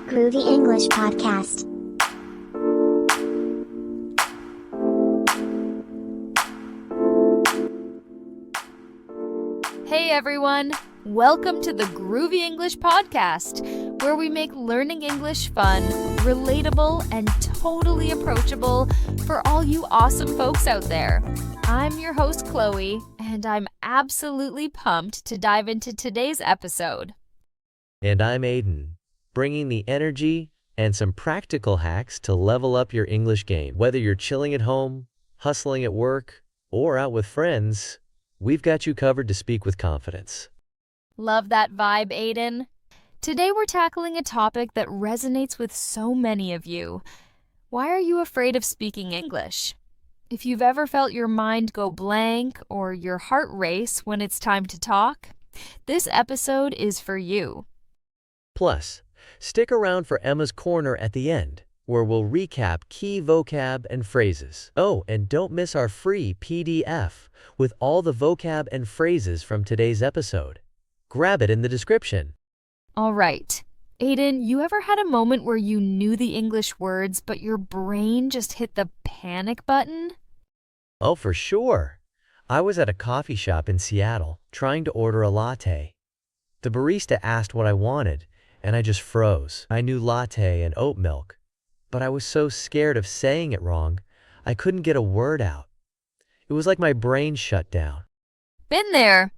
Groovy English podcast. Hey everyone! Welcome to the Groovy English podcast, where we make learning English fun, relatable, and totally approachable for all you awesome folks out there. I'm your host, Chloe, and I'm absolutely pumped to dive into today's episode. And I'm Aiden, bringing the energy and some practical hacks to level up your English game. Whether you're chilling at home, hustling at work, or out with friends, we've got you covered to speak with confidence. Love that vibe, Aiden. Today we're tackling a topic that resonates with so many of you. Why are you afraid of speaking English? If you've ever felt your mind go blank or your heart race when it's time to talk, this episode is for you. Plus, stick around for Emma's Corner at the end, where we'll recap key vocab and phrases. Oh, and don't miss our free PDF with all the vocab and phrases from today's episode. Grab it in the description. All right. Aiden, you ever had a moment where you knew the English words, but your brain just hit the panic button? Oh, for sure. I was at a coffee shop in Seattle trying to order a latte. The barista asked what I wanted, and I just froze. I knew latte and oat milk, but I was so scared of saying it wrong, I couldn't get a word out. It was like my brain shut down. Been there.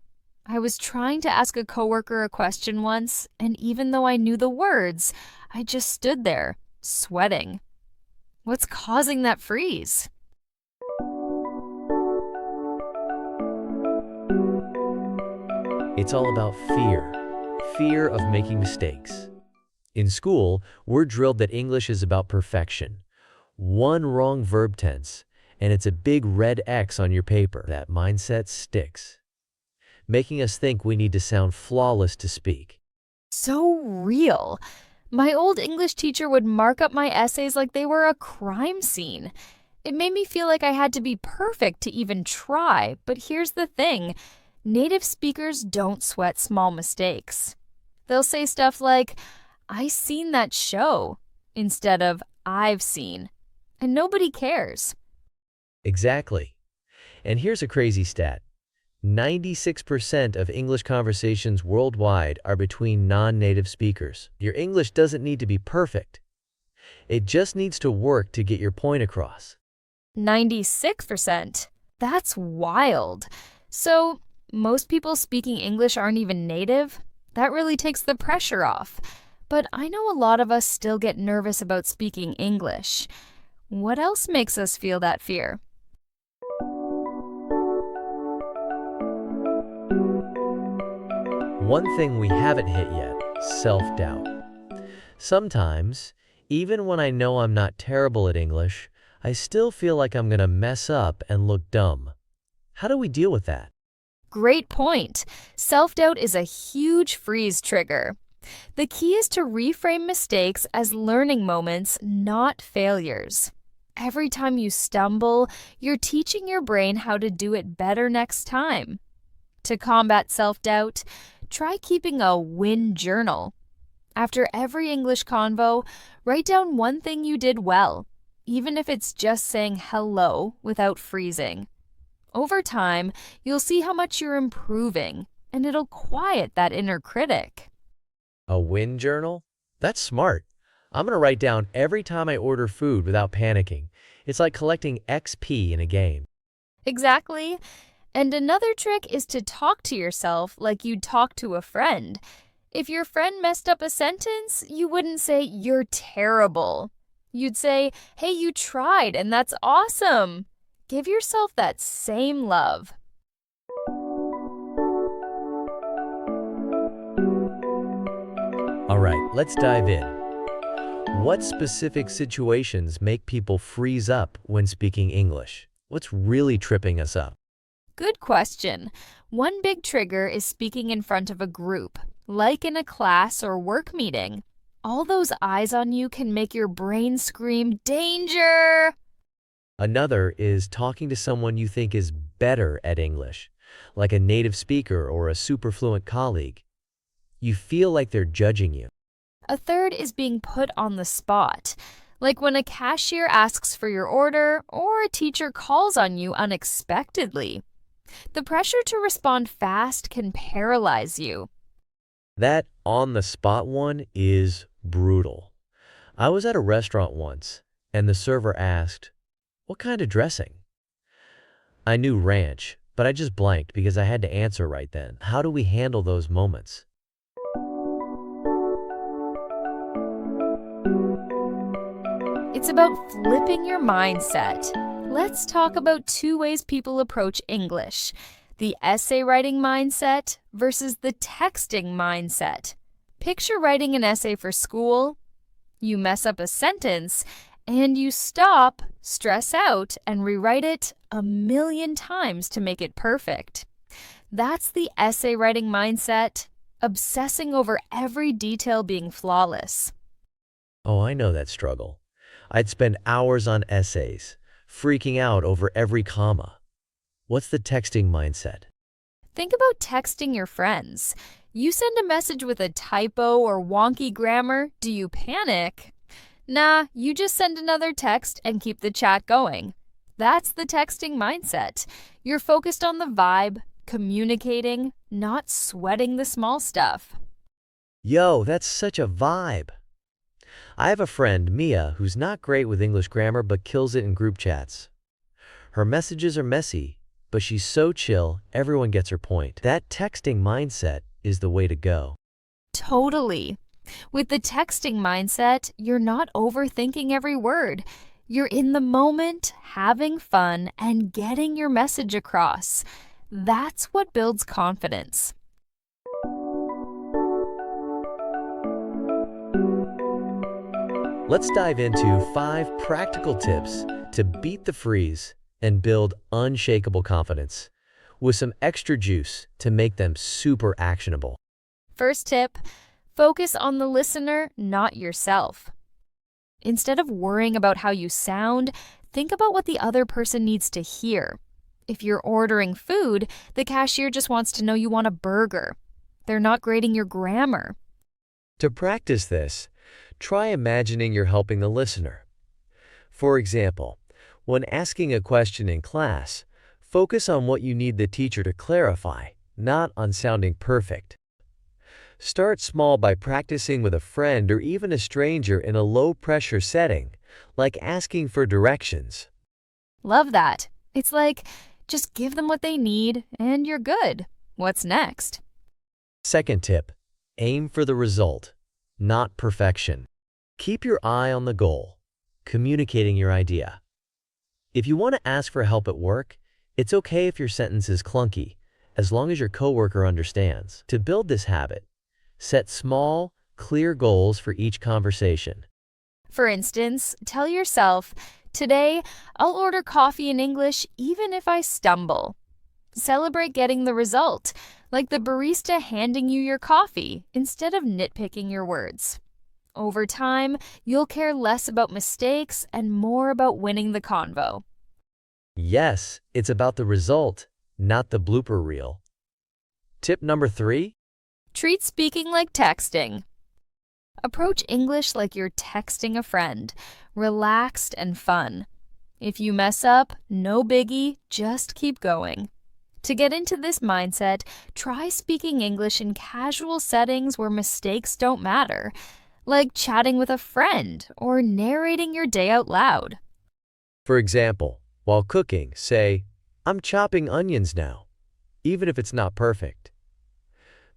I was trying to ask a coworker a question once, and even though I knew the words, I just stood there, sweating. What's causing that freeze? It's all about fear. Fear of making mistakes. In school, we're drilled that English is about perfection. One wrong verb tense, and it's a big red X on your paper. That mindset sticks, making us think we need to sound flawless to speak. So real. My old English teacher would mark up my essays like they were a crime scene. It made me feel like I had to be perfect to even try, but here's the thing. Native speakers don't sweat small mistakes. They'll say stuff like, "I seen that show," instead of "I've seen," and nobody cares. Exactly. And here's a crazy stat. 96% of English conversations worldwide are between non-native speakers. Your English doesn't need to be perfect. It just needs to work to get your point across. 96%? That's wild. So, most people speaking English aren't even native? That really takes the pressure off. But I know a lot of us still get nervous about speaking English. What else makes us feel that fear? One thing we haven't hit yet, self-doubt. Sometimes, even when I know I'm not terrible at English, I still feel like I'm gonna mess up and look dumb. How do we deal with that? Great point. Self-doubt is a huge freeze trigger. The key is to reframe mistakes as learning moments, not failures. Every time you stumble, you're teaching your brain how to do it better next time. To combat self-doubt, try keeping a win journal. After every English convo, write down one thing you did well, even if it's just saying hello without freezing. Over time, you'll see how much you're improving, and it'll quiet that inner critic. A win journal? That's smart. I'm gonna write down every time I order food without panicking. It's like collecting XP in a game. Exactly. And another trick is to talk to yourself like you'd talk to a friend. If your friend messed up a sentence, you wouldn't say, "You're terrible." You'd say, "Hey, you tried, and that's awesome." Give yourself that same love. All right, let's dive in. What specific situations make people freeze up when speaking English? What's really tripping us up? Good question. One big trigger is speaking in front of a group, like in a class or work meeting. All those eyes on you can make your brain scream, "Danger!" Another is talking to someone you think is better at English, like a native speaker or a super fluent colleague. You feel like they're judging you. A third is being put on the spot, like when a cashier asks for your order or a teacher calls on you unexpectedly. The pressure to respond fast can paralyze you. That on-the-spot one is brutal. I was at a restaurant once, and the server asked, "What kind of dressing?" I knew ranch, but I just blanked because I had to answer right then. How do we handle those moments? It's about flipping your mindset. Let's talk about two ways people approach English: the essay writing mindset versus the texting mindset. Picture writing an essay for school. You mess up a sentence, and you stop, stress out, and rewrite it a million times to make it perfect. That's the essay writing mindset, obsessing over every detail being flawless. Oh, I know that struggle. I'd spend hours on essays, freaking out over every comma. What's the texting mindset? Think about texting your friends. You send a message with a typo or wonky grammar, do you panic? Nah, you just send another text and keep the chat going. That's the texting mindset. You're focused on the vibe, communicating, not sweating the small stuff. Yo, that's such a vibe. I have a friend, Mia, who's not great with English grammar but kills it in group chats. Her messages are messy, but she's so chill, everyone gets her point. That texting mindset is the way to go. Totally. With the texting mindset, you're not overthinking every word. You're in the moment, having fun, and getting your message across. That's what builds confidence. Let's dive into 5 practical tips to beat the freeze and build unshakable confidence, with some extra juice to make them super actionable. First tip, focus on the listener, not yourself. Instead of worrying about how you sound, think about what the other person needs to hear. If you're ordering food, the cashier just wants to know you want a burger. They're not grading your grammar. To practice this, try imagining you're helping the listener. For example, when asking a question in class, focus on what you need the teacher to clarify, not on sounding perfect. Start small by practicing with a friend or even a stranger in a low-pressure setting, like asking for directions. Love that. It's like, just give them what they need and you're good. What's next? Second tip, aim for the result, not perfection. Keep your eye on the goal, communicating your idea. If you want to ask for help at work, it's okay if your sentence is clunky, as long as your coworker understands. To build this habit, set small, clear goals for each conversation. For instance, tell yourself, today I'll order coffee in English even if I stumble. Celebrate getting the result, like the barista handing you your coffee instead of nitpicking your words. Over time, you'll care less about mistakes and more about winning the convo. Yes, it's about the result, not the blooper reel. Tip number 3, Treat speaking like texting. Approach English like you're texting a friend, relaxed and fun. If you mess up, no biggie, just keep going. To get into this mindset, try speaking English in casual settings where mistakes don't matter, like chatting with a friend or narrating your day out loud. For example, while cooking, say, "I'm chopping onions now," even if it's not perfect.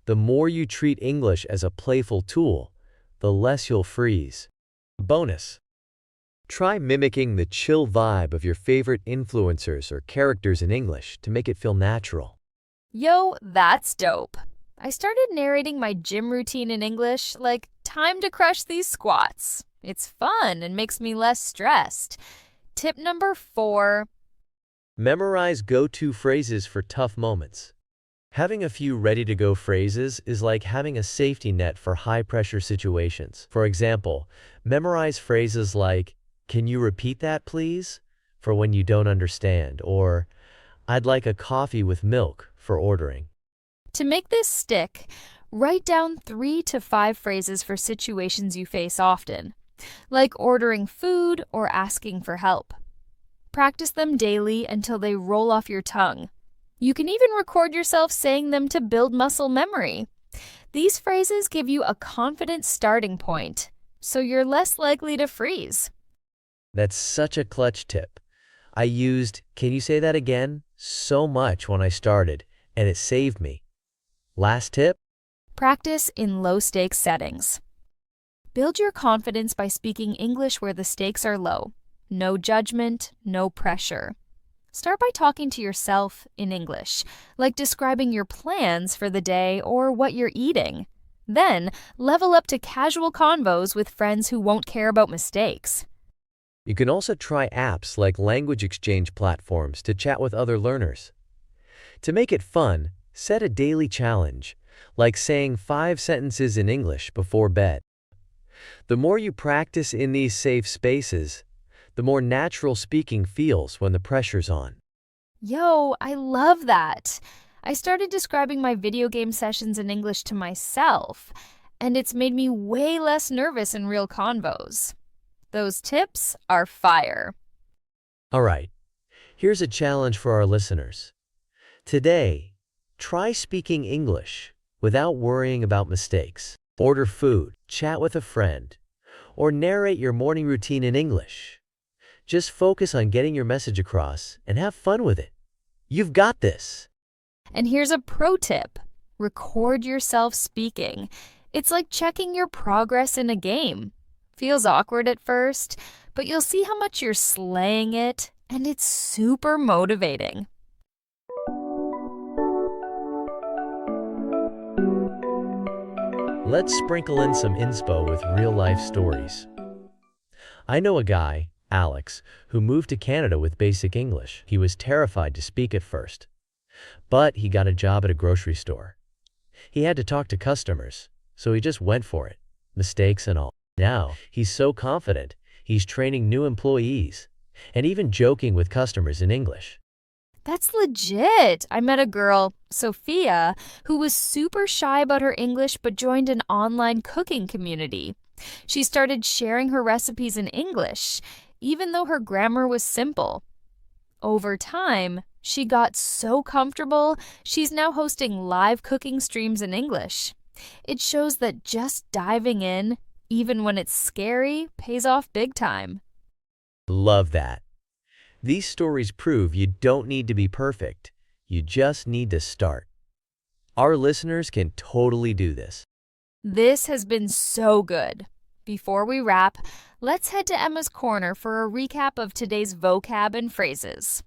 The more you treat English as a playful tool, the less you'll freeze. Bonus. Try mimicking the chill vibe of your favorite influencers or characters in English to make it feel natural. Yo, that's dope. I started narrating my gym routine in English, like time to crush these squats. It's fun and makes me less stressed. Tip number 4, Memorize go-to phrases for tough moments. Having a few ready-to-go phrases is like having a safety net for high-pressure situations. For example, memorize phrases like, "Can you repeat that, please?" for when you don't understand, or "I'd like a coffee with milk" for ordering. To make this stick, Write down 3 to 5 phrases for situations you face often, like ordering food or asking for help. Practice them daily until they roll off your tongue. You can even record yourself saying them to build muscle memory. These phrases give you a confident starting point, so you're less likely to freeze. That's such a clutch tip. I used, can you say that again, so much when I started, and it saved me. Last tip? Practice in low-stakes settings. Build your confidence by speaking English where the stakes are low. No judgment, no pressure. Start by talking to yourself in English, like describing your plans for the day or what you're eating. Then, level up to casual convos with friends who won't care about mistakes. You can also try apps like language exchange platforms to chat with other learners. To make it fun, set a daily challenge, like saying 5 sentences in English before bed. The more you practice in these safe spaces, the more natural speaking feels when the pressure's on. Yo, I love that! I started describing my video game sessions in English to myself, and it's made me way less nervous in real convos. Those tips are fire. All right, here's a challenge for our listeners. Today, try speaking English without worrying about mistakes. Order food, chat with a friend, or narrate your morning routine in English. Just focus on getting your message across and have fun with it. You've got this. And here's a pro tip. Record yourself speaking. It's like checking your progress in a game. Feels awkward at first, but you'll see how much you're slaying it, and it's super motivating. Let's sprinkle in some inspo with real-life stories. I know a guy, Alex, who moved to Canada with basic English. He was terrified to speak at first, but he got a job at a grocery store. He had to talk to customers, so he just went for it, mistakes and all. Now, he's so confident, he's training new employees and even joking with customers in English. That's legit. I met a girl, Sophia, who was super shy about her English but joined an online cooking community. She started sharing her recipes in English, even though her grammar was simple. Over time, she got so comfortable, she's now hosting live cooking streams in English. It shows that just diving in, even when it's scary, pays off big time. Love that. These stories prove you don't need to be perfect. You just need to start. Our listeners can totally do this. This has been so good. Before we wrap, let's head to Emma's Corner for a recap of today's vocab and phrases.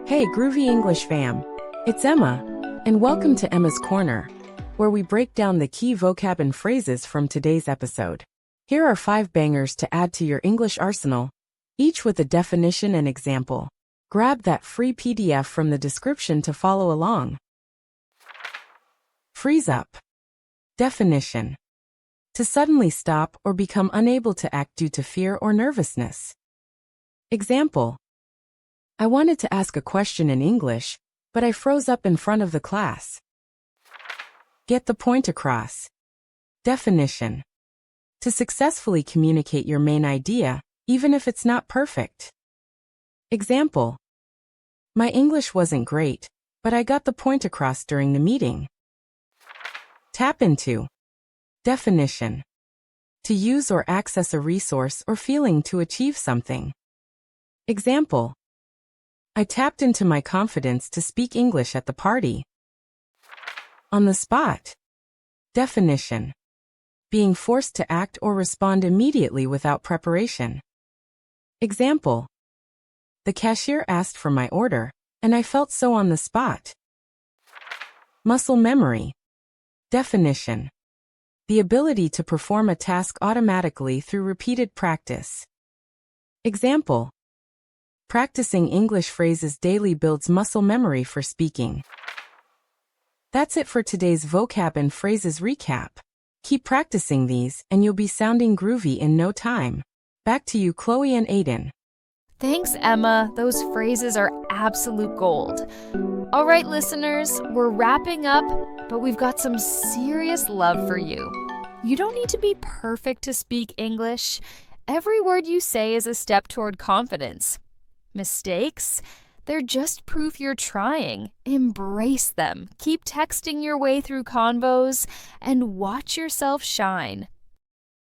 Hey, Groovy English fam. It's Emma, and welcome to Emma's Corner, where we break down the key vocab and phrases from today's episode. Here are 5 bangers to add to your English arsenal, each with a definition and example. Grab that free PDF from the description to follow along. Freeze up. Definition: to suddenly stop or become unable to act due to fear or nervousness. Example: I wanted to ask a question in English, but I froze up in front of the class. Get the point across. Definition: to successfully communicate your main idea, even if it's not perfect. Example: my English wasn't great, but I got the point across during the meeting. Tap into. Definition: to use or access a resource or feeling to achieve something. Example: I tapped into my confidence to speak English at the party. On the spot. Definition: being forced to act or respond immediately without preparation. Example: the cashier asked for my order, and I felt so on the spot. Muscle memory. Definition: the ability to perform a task automatically through repeated practice. Example: practicing English phrases daily builds muscle memory for speaking. That's it for today's vocab and phrases recap. Keep practicing these, and you'll be sounding groovy in no time. Back to you, Chloe and Aiden. Thanks, Emma. Those phrases are absolute gold. All right, listeners, we're wrapping up, but we've got some serious love for you. You don't need to be perfect to speak English. Every word you say is a step toward confidence. Mistakes? They're just proof you're trying. Embrace them. Keep texting your way through convos and watch yourself shine.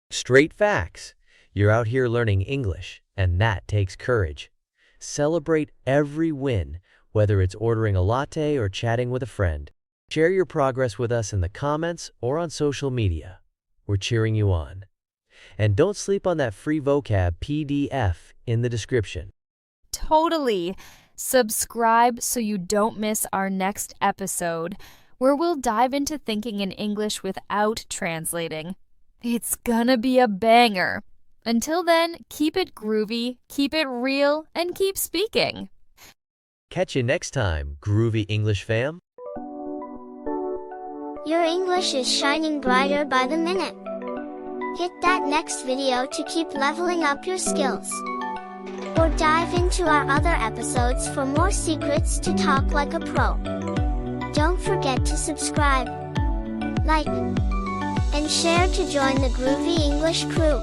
Straight facts. You're out here learning English, and that takes courage. Celebrate every win, whether it's ordering a latte or chatting with a friend. Share your progress with us in the comments or on social media. We're cheering you on. And don't sleep on that free vocab PDF in the description. Totally. Subscribe so you don't miss our next episode, where we'll dive into thinking in English without translating. It's gonna be a banger. Until then, keep it groovy, keep it real, and keep speaking. Catch you next time, Groovy English fam. Your English is shining brighter by the minute. Hit that next video to keep leveling up your skills. Or dive into our other episodes for more secrets to talk like a pro. Don't forget to subscribe, like, and share to join the Groovy English crew.